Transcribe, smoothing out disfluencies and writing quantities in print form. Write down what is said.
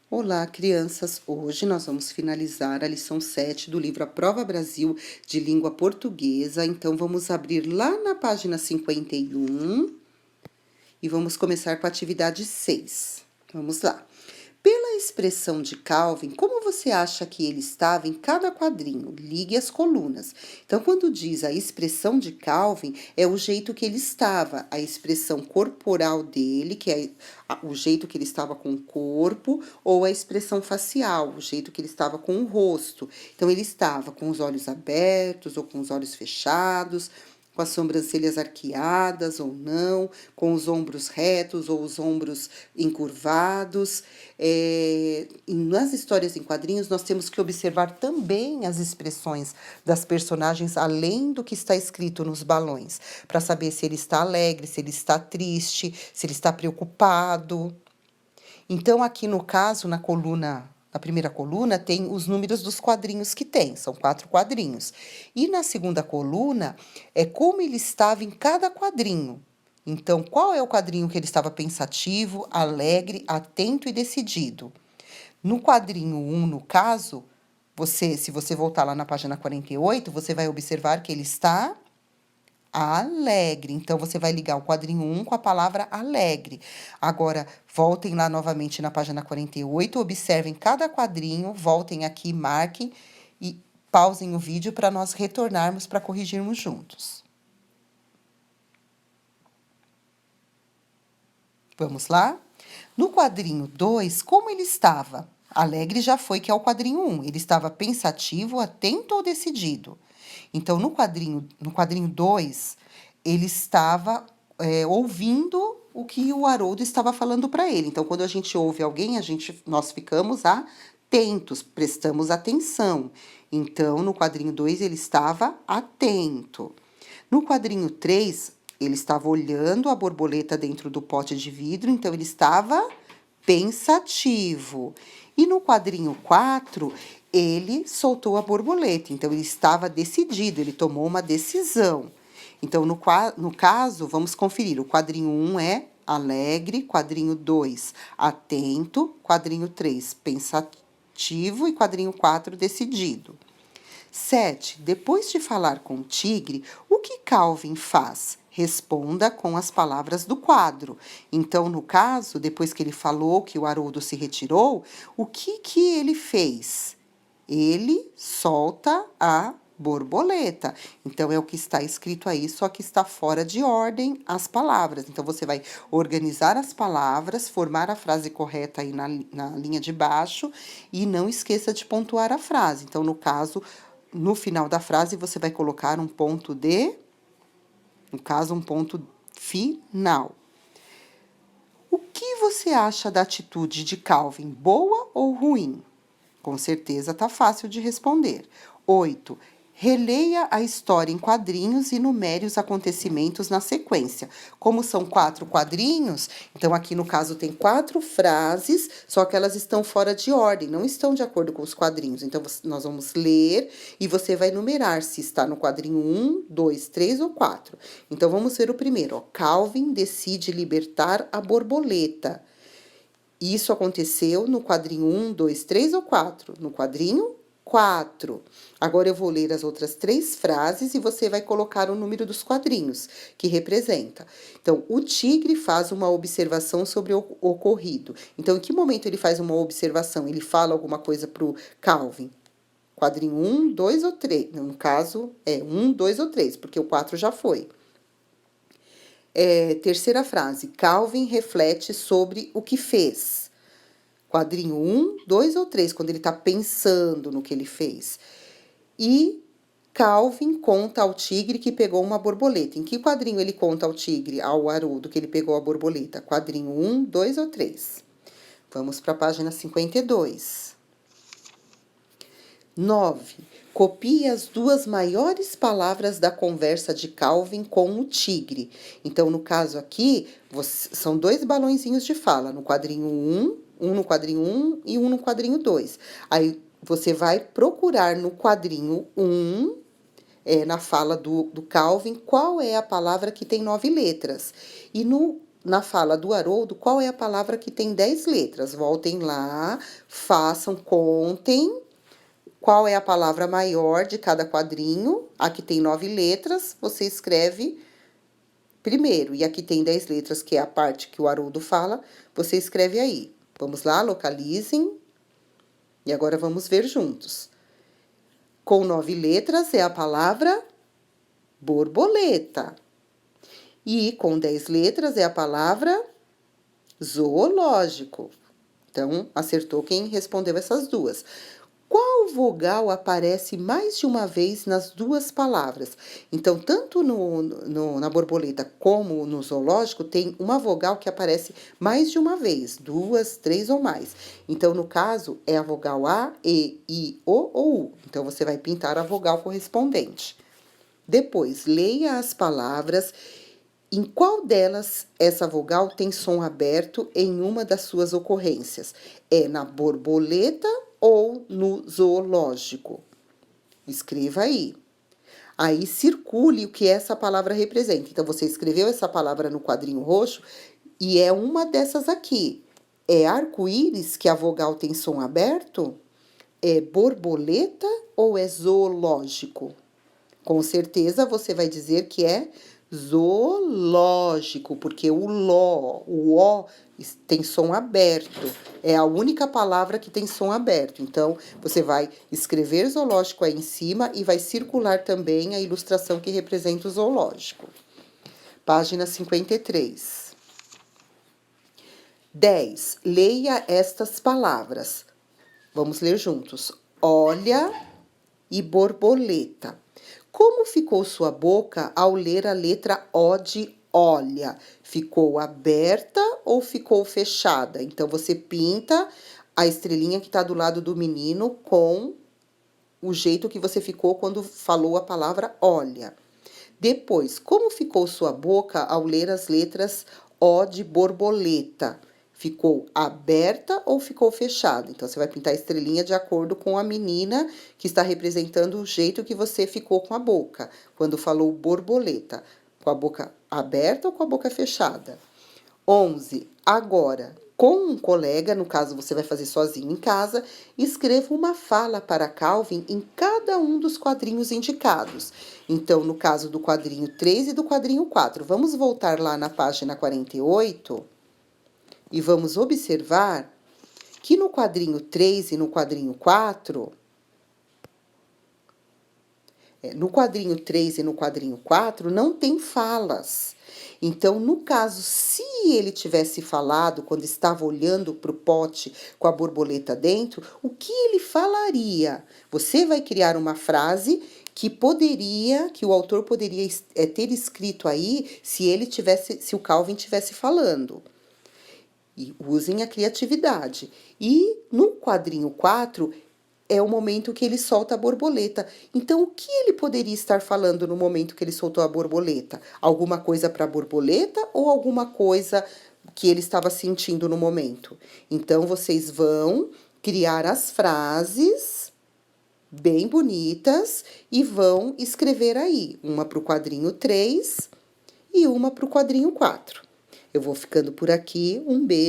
Olá, crianças! Hoje nós vamos finalizar a lição 7 do livro A Prova Brasil de Língua Portuguesa. Então, vamos abrir lá na página 51 e vamos começar com a atividade 6. Vamos lá. Pela expressão de Calvin, como você acha que ele estava em cada quadrinho? Ligue as colunas. Então, quando diz a expressão de Calvin, é o jeito que ele estava, a expressão corporal dele, que é o jeito que ele estava com o corpo, ou a expressão facial, o jeito que ele estava com o rosto. Então, ele estava com os olhos abertos ou com os olhos fechados, com as sobrancelhas arqueadas ou não, com os ombros retos ou os ombros encurvados. Nas histórias em quadrinhos, nós temos que observar também as expressões das personagens, além do que está escrito nos balões, para saber se ele está alegre, se ele está triste, se ele está preocupado. Então, aqui no caso, na primeira coluna, tem os números dos quadrinhos que tem, são 4 quadrinhos. E na segunda coluna, é como ele estava em cada quadrinho. Então, qual é o quadrinho que ele estava pensativo, alegre, atento e decidido? No quadrinho 1, no caso, se você voltar lá na página 48, você vai observar que ele está alegre. Então, você vai ligar o quadrinho 1 com a palavra alegre. Agora, voltem lá novamente na página 48, observem cada quadrinho, voltem aqui, marquem e pausem o vídeo para nós retornarmos para corrigirmos juntos. Vamos lá? No quadrinho 2, como ele estava? Alegre já foi, que é o quadrinho 1. Ele estava pensativo, atento ou decidido? Então, no quadrinho 2, ele estava ouvindo o que o Haroldo estava falando para ele. Então, quando a gente ouve alguém, nós ficamos atentos, prestamos atenção. Então, no quadrinho 2, ele estava atento. No quadrinho 3, ele estava olhando a borboleta dentro do pote de vidro, então ele estava pensativo. E no quadrinho 4, ele soltou a borboleta, então ele estava decidido, ele tomou uma decisão. Então, no caso, vamos conferir: o quadrinho 1 é alegre, quadrinho 2, atento, quadrinho 3, pensativo e quadrinho 4, decidido. 7. Depois de falar com o tigre, o que Calvin faz? Responda com as palavras do quadro. Então, no caso, depois que ele falou que o Haroldo se retirou, o que ele fez? Ele solta a borboleta. Então, é o que está escrito aí, só que está fora de ordem as palavras. Então, você vai organizar as palavras, formar a frase correta aí na linha de baixo e não esqueça de pontuar a frase. Então, no caso, no final da frase, você vai colocar um ponto no caso, um ponto final. O que você acha da atitude de Calvin, boa ou ruim? Com certeza tá fácil de responder. 8. Releia a história em quadrinhos e numere os acontecimentos na sequência. Como são 4 quadrinhos, então aqui no caso tem 4 frases, só que elas estão fora de ordem, não estão de acordo com os quadrinhos. Então, nós vamos ler e você vai numerar se está no quadrinho 1, 2, 3 ou 4. Então, vamos ver o primeiro. Ó. Calvin decide libertar a borboleta. Isso aconteceu no quadrinho 1, 2, 3 ou 4? No quadrinho 4. Agora eu vou ler as outras 3 frases e você vai colocar o número dos quadrinhos que representa. Então, o tigre faz uma observação sobre o ocorrido. Então, em que momento ele faz uma observação? Ele fala alguma coisa para o Calvin? Quadrinho 1, 2 ou 3? No caso, é 1, 2 ou 3, porque o 4 já foi. Terceira frase, Calvin reflete sobre o que fez. Quadrinho 1, 2 ou 3, quando ele está pensando no que ele fez. E Calvin conta ao tigre que pegou uma borboleta. Em que quadrinho ele conta ao tigre, ao Haroldo, que ele pegou a borboleta? Quadrinho 1, 2 ou 3? Vamos para a página 52. 9. Copie as 2 maiores palavras da conversa de Calvin com o tigre. Então, no caso aqui, são 2 balõezinhos de fala, no quadrinho 1, um no quadrinho 1 e um no quadrinho 2. Aí, você vai procurar no quadrinho 1, na fala do Calvin, qual é a palavra que tem 9 letras. E na fala do Haroldo, qual é a palavra que tem 10 letras? Voltem lá, façam, contem. Qual é a palavra maior de cada quadrinho? A que tem 9 letras, você escreve primeiro. E aqui tem 10 letras, que é a parte que o Haroldo fala, você escreve aí. Vamos lá, localizem. E agora vamos ver juntos. Com 9 letras é a palavra borboleta. E com 10 letras é a palavra zoológico. Então, acertou quem respondeu essas duas. Qual vogal aparece mais de uma vez nas duas palavras? Então, tanto na borboleta como no zoológico, tem uma vogal que aparece mais de uma vez, 2, 3 ou mais. Então, no caso, é a vogal A, E, I, O ou U. Então, você vai pintar a vogal correspondente. Depois, leia as palavras. Em qual delas essa vogal tem som aberto em uma das suas ocorrências? É na borboleta ou no zoológico? Escreva aí. Aí circule o que essa palavra representa. Então, você escreveu essa palavra no quadrinho roxo e é uma dessas aqui. É arco-íris que a vogal tem som aberto? É borboleta ou é zoológico? Com certeza você vai dizer que é zoológico, porque o O tem som aberto. É a única palavra que tem som aberto. Então, você vai escrever zoológico aí em cima e vai circular também a ilustração que representa o zoológico. Página 53. 10. Leia estas palavras. Vamos ler juntos. Olha e borboleta. Como ficou sua boca ao ler a letra O de olha? Ficou aberta ou ficou fechada? Então, você pinta a estrelinha que está do lado do menino com o jeito que você ficou quando falou a palavra olha. Depois, como ficou sua boca ao ler as letras O de borboleta? Ficou aberta ou ficou fechada? Então, você vai pintar a estrelinha de acordo com a menina que está representando o jeito que você ficou com a boca, quando falou borboleta. Com a boca aberta ou com a boca fechada? 11. Agora, com um colega, no caso você vai fazer sozinho em casa, escreva uma fala para Calvin em cada um dos quadrinhos indicados. Então, no caso do quadrinho 3 e do quadrinho 4, vamos voltar lá na página 48 e vamos observar que no quadrinho 3 e no quadrinho 4, no quadrinho 3 e no quadrinho 4 não tem falas. Então, no caso, se ele tivesse falado quando estava olhando para o pote com a borboleta dentro, o que ele falaria? Você vai criar uma frase que o autor poderia ter escrito aí se o Calvin tivesse falando. E usem a criatividade. E no quadrinho 4 é o momento que ele solta a borboleta. Então, o que ele poderia estar falando no momento que ele soltou a borboleta? Alguma coisa para a borboleta ou alguma coisa que ele estava sentindo no momento? Então, vocês vão criar as frases bem bonitas e vão escrever aí, uma para o quadrinho 3 e uma para o quadrinho 4. Eu vou ficando por aqui, um beijo.